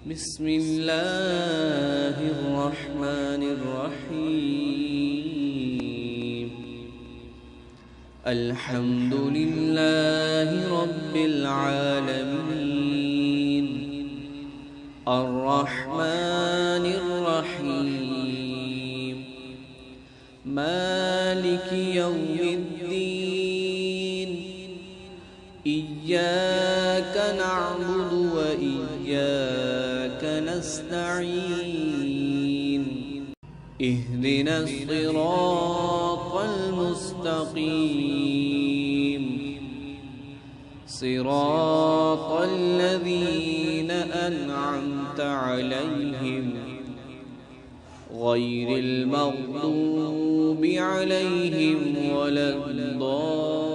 बिस्मिल्लाहिर्रहमानिर्रहीम। अल्हम्दुलिल्लाहि रब्बिल आलमीन, अर्रहमानिर रहीम, मालिकि यौमिद्दीन, इय्याक नअबुदु व इय्याक नस्तईन, इहदिनस सिरातल मुस्तकीम, सिरातल लज़ीना अनअमता अलैहिम, गैरिल मग़दूबि अलैहिम वलद्दाल्लीन।